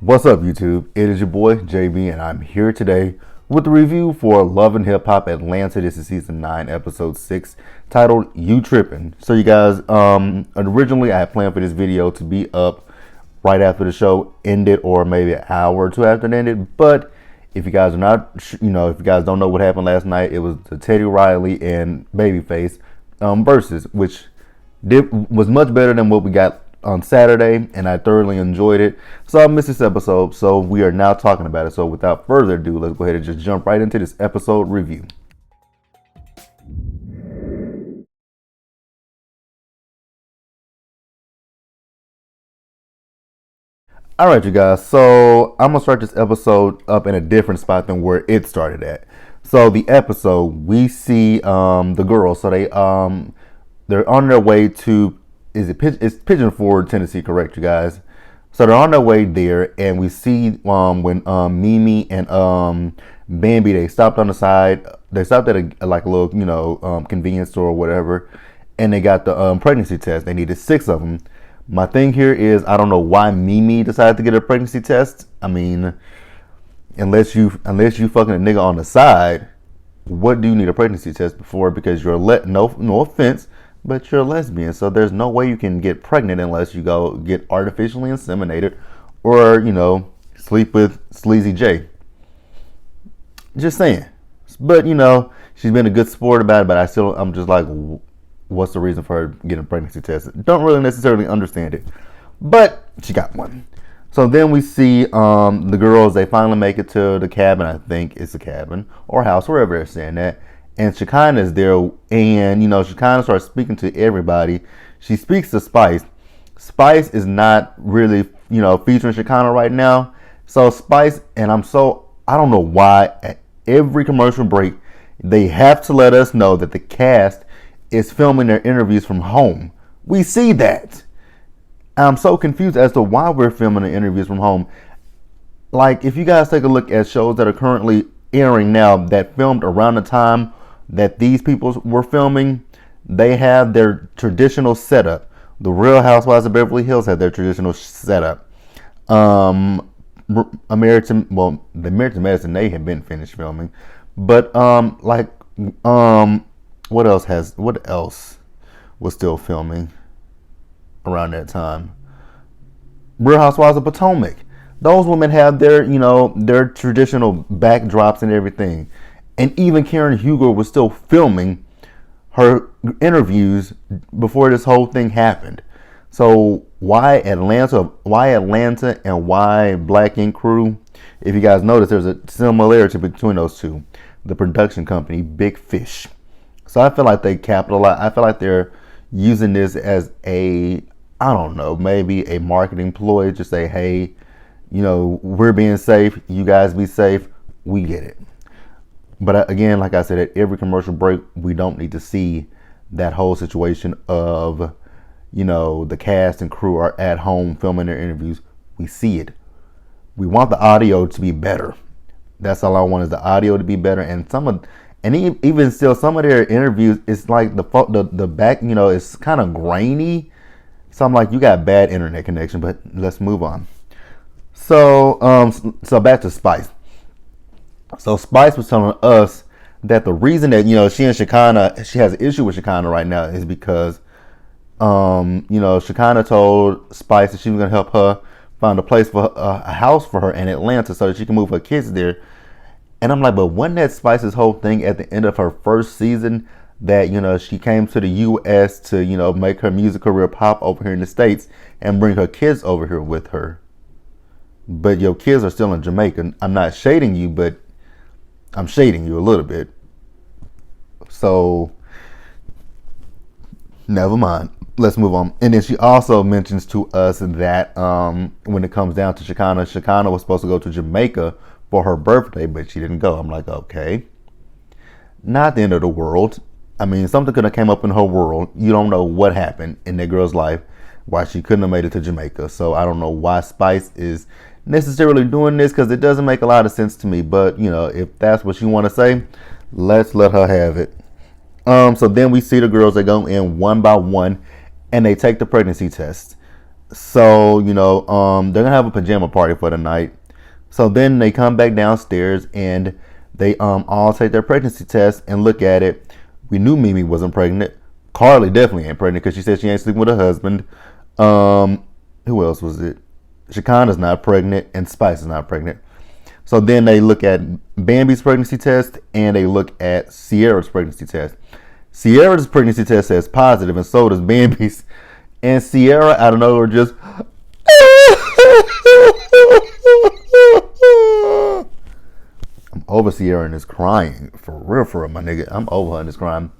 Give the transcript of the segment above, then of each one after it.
What's up, YouTube? It is your boy JB, and I'm here today with a review for Love and Hip Hop Atlanta. This is season 9, episode 6, titled "You Trippin'." So, you guys, originally I had planned for this video to be up right after the show ended, or maybe an hour or two after it ended. But if you guys are not, if you guys don't know what happened last night, it was the Teddy Riley and Babyface versus, which was much better than what we got on Saturday, and I thoroughly enjoyed it. So I missed this episode, so we are now talking about it. So without further ado, let's go ahead and just jump right into this episode review. All right, you guys. So I'm gonna start this episode up in a different spot than where it started at. So the episode, we see the girls. So they're on their way to it's Pigeon Forge, Tennessee, correct, you guys? So they're on their way there, and we see when Mimi and Bambi, they stopped on the side. They stopped at a little convenience store or whatever, and they got the pregnancy test. They needed 6 of them. My thing here is, I don't know why Mimi decided to get a pregnancy test. I mean, unless you fucking a nigga on the side, what do you need a pregnancy test before? Because you're no offense, but you're a lesbian, so there's no way you can get pregnant unless you go get artificially inseminated or, sleep with Sleazy J. Just saying. But, she's been a good sport about it, but I'm just like, what's the reason for her getting a pregnancy test? Don't really necessarily understand it, but she got one. So then we see the girls, they finally make it to the cabin. I think it's a cabin or house, wherever they're saying that. And Shekinah is there, and Shekinah starts speaking to everybody. She speaks to Spice. Spice is not really featuring Shekinah right now. So Spice, and I don't know why at every commercial break they have to let us know that the cast is filming their interviews from home. We see that. I'm so confused as to why we're filming the interviews from home. Like, if you guys take a look at shows that are currently airing now that filmed around the time that these people were filming, they have their traditional setup. The Real Housewives of Beverly Hills had their traditional setup. The American Medicine, they have been finished filming. But what else was still filming around that time? Real Housewives of Potomac. Those women have their traditional backdrops and everything. And even Karen Huger was still filming her interviews before this whole thing happened. So why Atlanta and why Black Ink Crew? If you guys notice, there's a similarity between those two. The production company, Big Fish. So I feel like they capitalize. I feel like they're using this as maybe a marketing ploy to say, hey, we're being safe. You guys be safe. We get it. But again, like I said, at every commercial break, we don't need to see that whole situation of, the cast and crew are at home filming their interviews. We see it. We want the audio to be better. That's all I want, is the audio to be better. And even still, some of their interviews, it's like the back, it's kind of grainy. So I'm like, you got bad internet connection, but let's move on. So back to Spice. So Spice was telling us that the reason that she has an issue with Shekinah right now is because Shekinah told Spice that she was gonna help her find a place for a house for her in Atlanta so that she can move her kids there. And I'm like, but wasn't that Spice's whole thing at the end of her first season that she came to the U.S. to make her music career pop over here in the States and bring her kids over here with her? But your kids are still in Jamaica. I'm not shading you, but I'm shading you a little bit. So, never mind. Let's move on. And then she also mentions to us that when it comes down to Shekinah was supposed to go to Jamaica for her birthday, but she didn't go. I'm like, okay. Not the end of the world. I mean, something could have came up in her world. You don't know what happened in that girl's life, why she couldn't have made it to Jamaica. So I don't know why Spice is necessarily doing this, because it doesn't make a lot of sense to me. But if that's what you want to say, let's let her have it. So then we see the girls, they go in one by one and they take the pregnancy test. So, they're gonna have a pajama party for the night. So then they come back downstairs and they all take their pregnancy test and look at it. We knew Mimi wasn't pregnant. Carly definitely ain't pregnant because she said she ain't sleeping with her husband. Who else was it? Shekinah's not pregnant and Spice is not pregnant. So then they look at Bambi's pregnancy test and they look at Sierra's pregnancy test. Sierra's pregnancy test says positive and so does Bambi's. And Sierra out of nowhere just I'm over Sierra and is crying. For real, my nigga. I'm over her and is crying.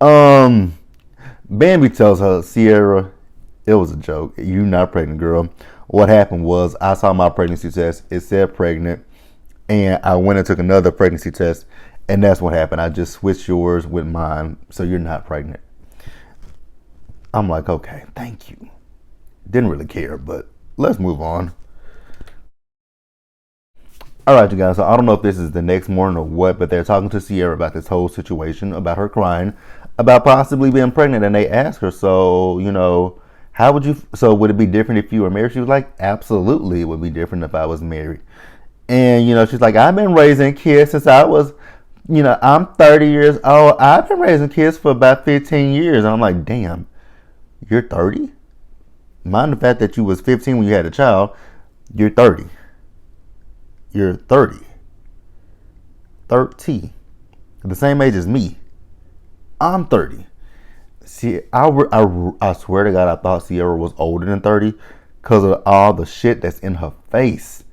Bambi tells her, Sierra, it was a joke. You not pregnant, girl. What happened was I saw my pregnancy test. It said pregnant. And I went and took another pregnancy test. And that's what happened. I just switched yours with mine. So you're not pregnant. I'm like, okay, thank you. Didn't really care, but let's move on. All right, you guys. So I don't know if this is the next morning or what, but they're talking to Sierra about this whole situation, about her crying, about possibly being pregnant. And they ask her, so, how would you, so would it be different if you were married? She was like, absolutely, it would be different if I was married. And, she's like, I've been raising kids since I was, I'm 30 years old. I've been raising kids for about 15 years. And I'm like, damn, you're 30? Mind the fact that you was 15 when you had a child, you're 30. You're 30. 30. The same age as me. I'm 30. See, I swear to God, I thought Sierra was older than 30 because of all the shit that's in her face.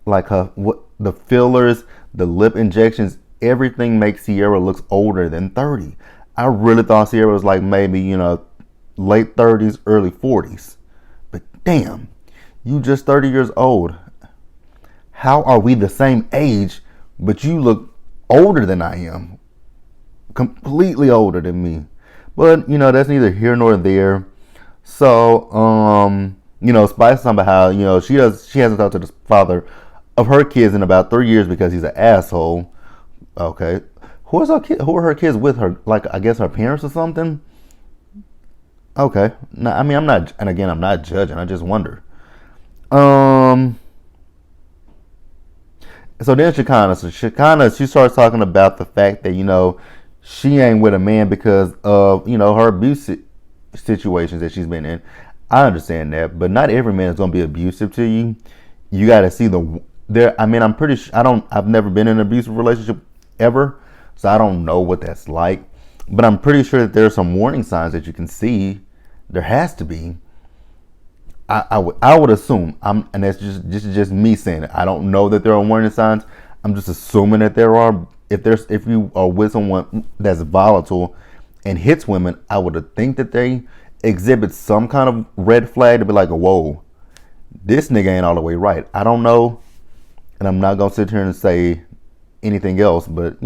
Like the fillers, the lip injections, everything makes Sierra looks older than 30. I really thought Sierra was like maybe, late 30s, early 40s. But damn, you just 30 years old. How are we the same age, but you look older than I am? Completely older than me. But, that's neither here nor there. So, Spice talking about how, she hasn't talked to the father of her kids in about 3 years because he's an asshole. Okay. Who are her kids with her? Like, I guess her parents or something? Okay. No, I mean, I'm not, and again, I'm not judging. I just wonder. So then Shekinah, she starts talking about the fact that, she ain't with a man because of, her abuse situations that she's been in. I understand that, but not every man is going to be abusive to you. You got to see I'm pretty sure, I've never been in an abusive relationship ever, so I don't know what that's like. But I'm pretty sure that there are some warning signs that you can see. There has to be. I would assume, and that's just me saying it. I don't know that there are warning signs. I'm just assuming that there are. If you are with someone that's volatile and hits women, I would think that they exhibit some kind of red flag to be like, whoa, this nigga ain't all the way right. I don't know, and I'm not gonna sit here and say anything else, but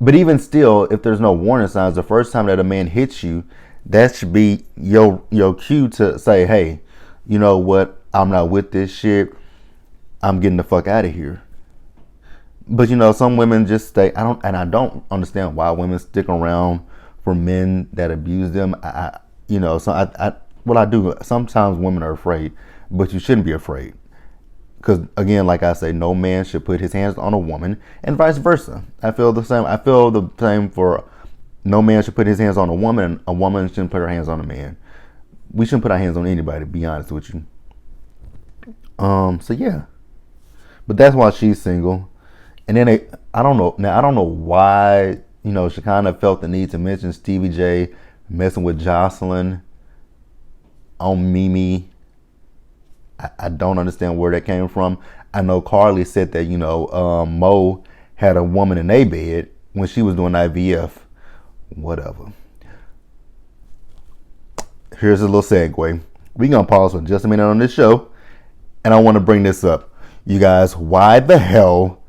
But even still, if there's no warning signs, the first time that a man hits you, that should be your cue to say, hey, you know what? I'm not with this shit. I'm getting the fuck out of here. But some women just stay. I don't understand why women stick around for men that abuse them. I do. Sometimes women are afraid, but you shouldn't be afraid. Because again, like I say, no man should put his hands on a woman, and vice versa. I feel the same. I feel the same for no man should put his hands on a woman, and a woman shouldn't put her hands on a man. We shouldn't put our hands on anybody, to be honest with you. So yeah, but that's why she's single. And then I don't know. Now I don't know why she kind of felt the need to mention Stevie J messing with Jocelyn on Mimi. I don't understand where that came from. I know Carly said that Mo had a woman in their bed when she was doing IVF. Whatever. Here's a little segue. We're gonna pause for just a minute on this show, and I want to bring this up, you guys. Why the hell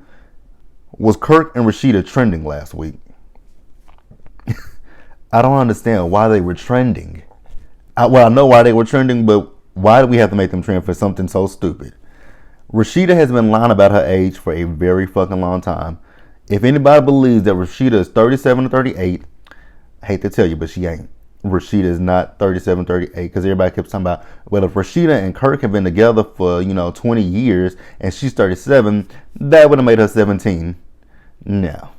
was Kirk and Rashida trending last week? I don't understand why they were trending. I know why they were trending, but why do we have to make them trend for something so stupid? Rashida has been lying about her age for a very fucking long time. If anybody believes that Rashida is 37 or 38, I hate to tell you, but she ain't. Rashida is not 37, 38, because everybody kept talking about, well, if Rashida and Kirk have been together for, 20 years and she's 37, that would have made her 17. No.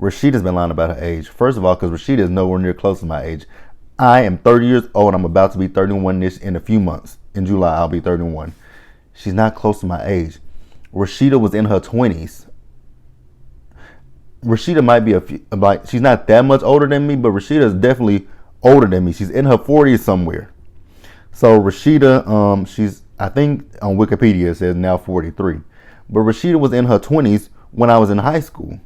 Rashida's been lying about her age. First of all, because Rashida is nowhere near close to my age. I am 30 years old. I'm about to be 31 this in a few months. In July, I'll be 31. She's not close to my age. Rashida was in her 20s. Rashida might be she's not that much older than me, but Rashida is definitely older than me. She's in her 40s somewhere. So Rashida, she's, I think on Wikipedia it says now 43. But Rashida was in her 20s when I was in high school.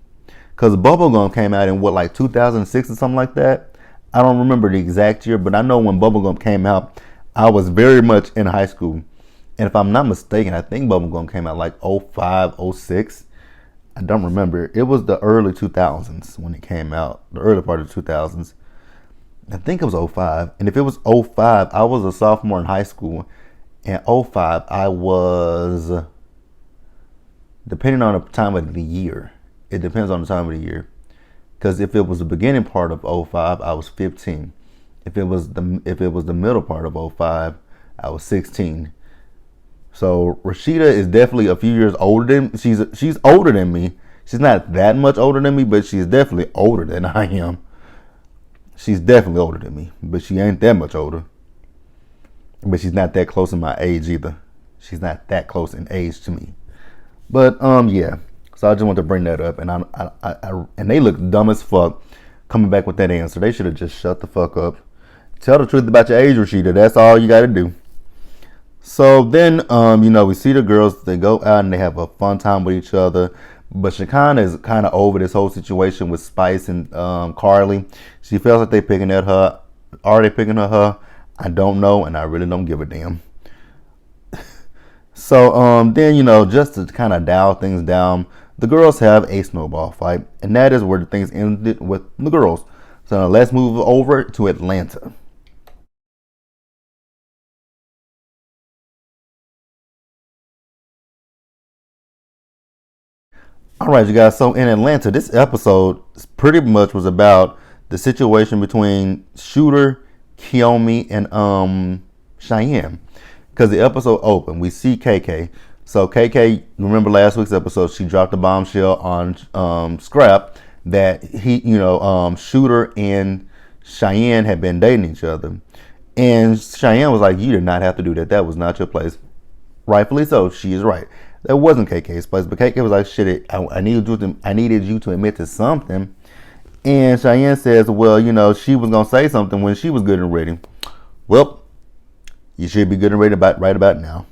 Because Bubblegum came out in 2006 or something like that. I don't remember the exact year, but I know when Bubblegum came out, I was very much in high school. And if I'm not mistaken, I think Bubblegum came out like 05, 06. I don't remember. It was the early 2000s when it came out, the early part of the 2000s. I think it was 05. And if it was 05, I was a sophomore in high school. And 05, I was, depending on the time of the year. It depends on the time of the year. Because if it was the beginning part of 05, I was 15. If it was the middle part of 05, I was 16. So Rashida is definitely a few years older than she's older than me. She's not that much older than me, but she's definitely older than I am. She's definitely older than me, but she ain't that much older. But she's not that close in my age either. She's not that close in age to me. But yeah. So I just want to bring that up, and and they look dumb as fuck coming back with that answer. They should have just shut the fuck up. Tell the truth about your age, Rashida. That's all you got to do. So then, we see the girls. They go out and they have a fun time with each other. But Shekinah is kind of over this whole situation with Spice and Carly. She feels like they're picking at her. Are they picking at her? I don't know, and I really don't give a damn. So then, just to kind of dial things down, the girls have a snowball fight, and that is where the things ended with the girls. So now let's move over to Atlanta. All right, you guys. So in Atlanta, this episode pretty much was about the situation between Shooter, Kiyomi, and Cheyenne. Because the episode opened, we see KK. So KK, remember last week's episode, she dropped a bombshell on Scrap that Shooter and Cheyenne had been dating each other. And Cheyenne was like, you did not have to do that. That was not your place. Rightfully so. She is right. That wasn't KK's place. But KK was like, shit, I needed you to admit to something. And Cheyenne says, well, she was going to say something when she was good and ready. Well, you should be good and ready right about now.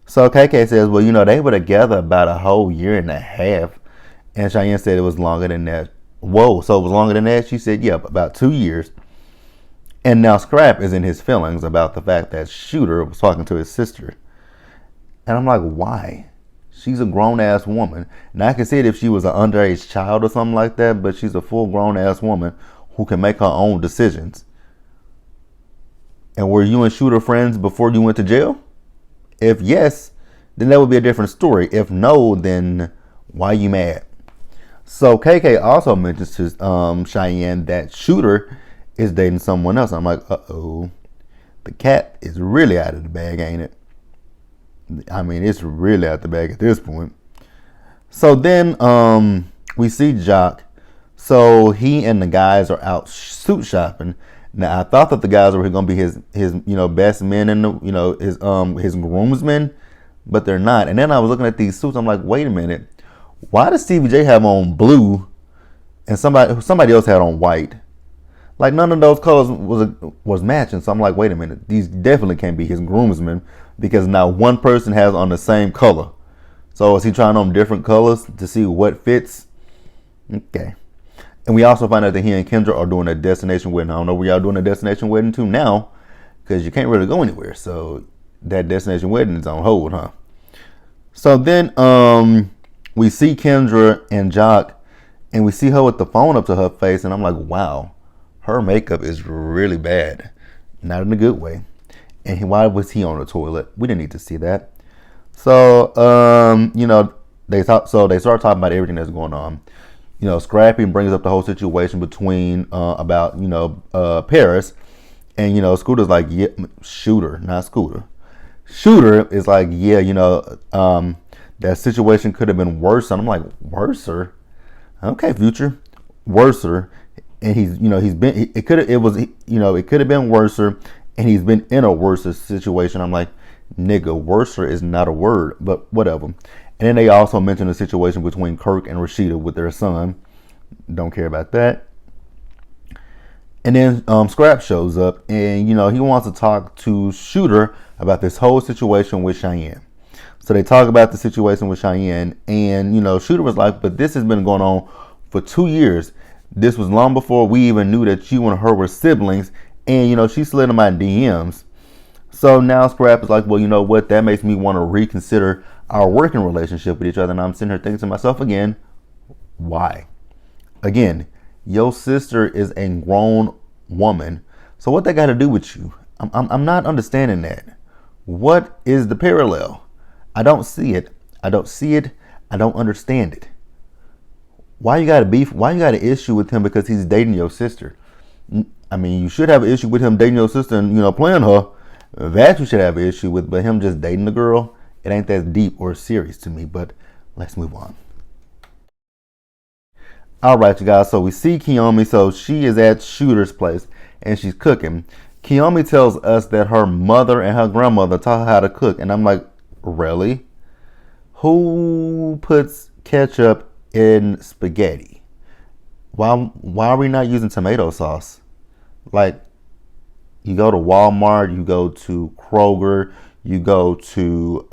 So KK says, well, they were together about a whole year and a half. And Cheyenne said it was longer than that. Whoa, so it was longer than that? She said, yep, about 2 years. And now Scrap is in his feelings about the fact that Shooter was talking to his sister. And I'm like, why? She's a grown-ass woman. And I can see it if she was an underage child or something like that, but she's a full grown-ass woman who can make her own decisions. And were you and Shooter friends before you went to jail? If yes, then that would be a different story. If no, then why you mad? So KK also mentions to Cheyenne that Shooter is dating someone else. I'm like, uh-oh. The cat is really out of the bag, ain't it? I mean, it's really out the bag at this point. So then we see Jock. So he and the guys are out suit shopping. Now I thought that the guys were going to be his best men and his groomsmen, but they're not. And then I was looking at these suits. I'm like, wait a minute, why does Stevie J have on blue and somebody else had on white? Like none of those colors was matching. So I'm like, wait a minute, these definitely can't be his groomsmen because now one person has on the same color. So is he trying on different colors to see what fits? Okay. And we also find out that he and Kendra are doing a destination wedding. I don't know where y'all doing a destination wedding to now because you can't really go anywhere. So that destination wedding is on hold, huh? So then we see Kendra and Jock and we see her with the phone up to her face. And I'm like, wow, her makeup is really bad. Not in a good way. And why was he on the toilet? We didn't need to see that. So, they start talking about everything that's going on. Scrappy brings up the whole situation between about Paris, and Scooter's like, yeah, Shooter, not Scooter. Shooter is like, yeah, that situation could have been worse. And I'm like, worser? Okay, Future, worser. And he's been, it could have been worser, and he's been in a worse situation. I'm like, nigga, worser is not a word, but whatever. And then they also mentioned the situation between Kirk and Rashida with their son. Don't care about that. And then Scrap shows up, and he wants to talk to Shooter about this whole situation with Cheyenne. So they talk about the situation with Cheyenne, and Shooter was like, but this has been going on for 2 years. This was long before we even knew that you and her were siblings, and she slid in my DMs. So now Scrap is like, well, you know what? That makes me want to reconsider our working relationship with each other. And I'm sitting here thinking to myself again, why? Again, your sister is a grown woman. So what they got to do with you? I'm not understanding that. What is the parallel? I don't see it. I don't see it. I don't understand it. Why you got a beef? Why you got an issue with him because he's dating your sister? I mean, you should have an issue with him dating your sister and playing her. That you should have an issue with, but him just dating the girl, it ain't that deep or serious to me. But let's move on. All right, you guys. So we see Kiyomi. So she is at Shooter's place and she's cooking. Kiyomi tells us that her mother and her grandmother taught her how to cook, and I'm like, really? Who puts ketchup in spaghetti? Why are we not using tomato sauce? Like, you go to Walmart, you go to Kroger, you go to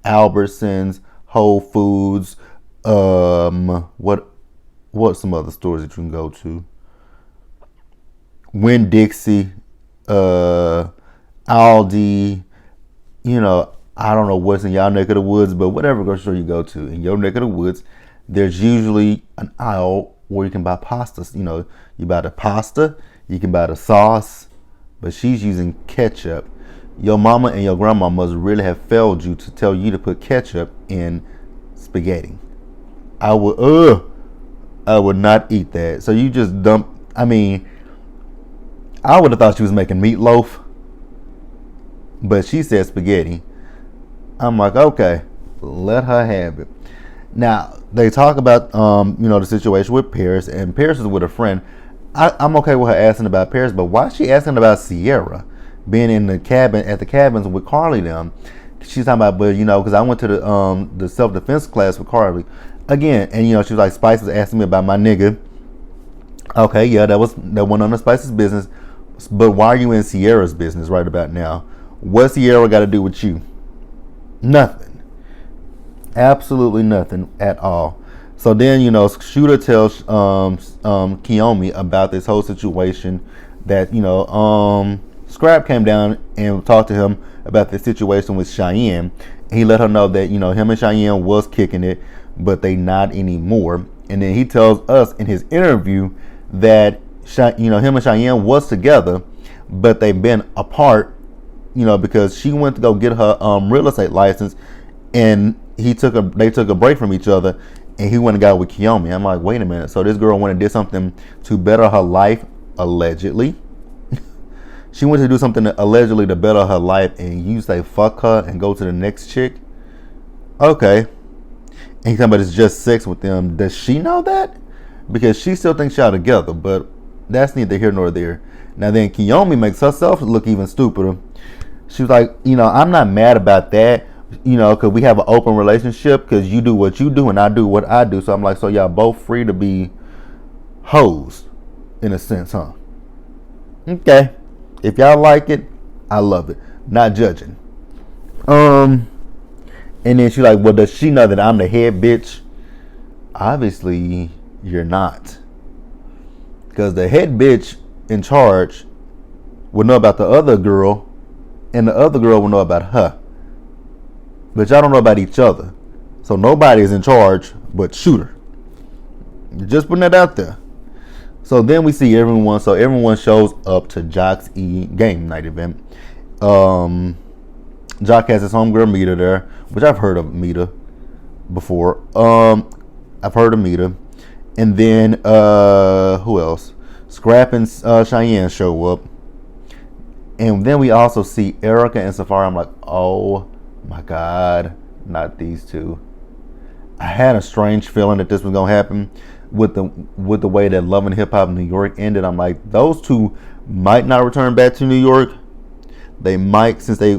Albertsons, Whole Foods, what some other stores that you can go to? Winn-Dixie, Aldi, I don't know what's in y'all neck of the woods, but whatever grocery store you go to in your neck of the woods, there's usually an aisle where you can buy pastas. You buy the pasta, you can buy the sauce, but she's using ketchup. Your mama and your grandma must really have failed you to tell you to put ketchup in spaghetti. I would not eat that. So you just dump. I mean, I would have thought she was making meatloaf, but she said spaghetti. I'm like, okay, let her have it. Now they talk about the situation with Paris, and Paris is with a friend. I'm okay with her asking about Paris, but why is she asking about Sierra being in the cabin at the cabins with Carly them? She's talking about, but because I went to the self-defense class with Carly again, and she was like, Spice was asking me about my nigga. Okay, yeah, that went on the Spice's business, but why are you in Sierra's business right about now? What Sierra got to do with you? Nothing. Absolutely nothing at all. So then, Shooter tells Kiyomi about this whole situation that, Scrap came down and talked to him about the situation with Cheyenne. He let her know that, him and Cheyenne was kicking it, but they not anymore. And then he tells us in his interview that, him and Cheyenne was together, but they've been apart, because she went to go get her real estate license, and they took a break from each other, and he went and got with Kiyomi. I'm like, wait a minute. So this girl went and did something to better her life, allegedly. She went to do something allegedly to better her life, and you say fuck her and go to the next chick? Okay. And he's talking about it's just sex with them. Does she know that? Because she still thinks y'all together, but that's neither here nor there. Now then Kiyomi makes herself look even stupider. She was like, I'm not mad about that, because we have an open relationship, because you do what you do and I do what I do. So I'm like, so y'all both free to be hoes, in a sense, huh? Okay. If y'all like it, I love it. Not judging. And then she's like, well, does she know that I'm the head bitch? Obviously, you're not. Because the head bitch in charge will know about the other girl, and the other girl will know about her. But y'all don't know about each other. So nobody is in charge but Shooter. Just putting that out there. So then we see everyone. So everyone shows up to Jock's game night event. Jock has his homegirl Mita there, which I've heard of Mita before. I've heard of Mita. And then who else? Scrap and Cheyenne show up. And then we also see Erica and Safari. I'm like, oh my God, not these two. I had a strange feeling that this was gonna happen with the way that Love and Hip Hop New York ended. I'm like, those two might not return back to New York. They might, since they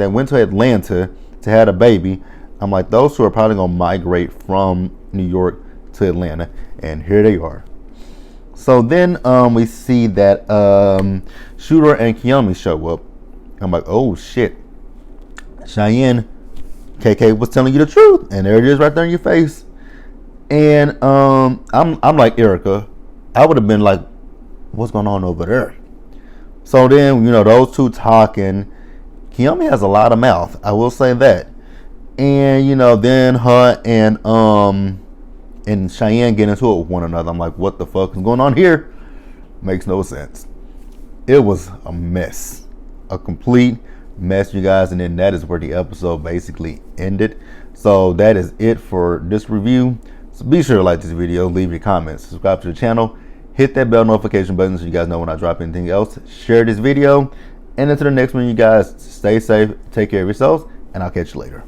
went to Atlanta to have a baby. I'm like, those two are probably gonna migrate from New York to Atlanta, and here they are. So then we see that Shooter and Kiyomi show up. I'm like, oh shit, Cheyenne, KK was telling you the truth, and there it is right there in your face. And I'm like Erica, I would have been like, what's going on over there? So then, those two talking. Kiyomi has a lot of mouth, I will say that. And then her and Cheyenne get into it with one another. I'm like, what the fuck is going on here? Makes no sense. It was a mess, a complete mess, you guys. And then that is where the episode basically ended. So that is it for this review. So be sure to like this video, leave your comments, subscribe to the channel, hit that bell notification button so you guys know when I drop anything else. Share this video, and until the next one, you guys stay safe, take care of yourselves, and I'll catch you later.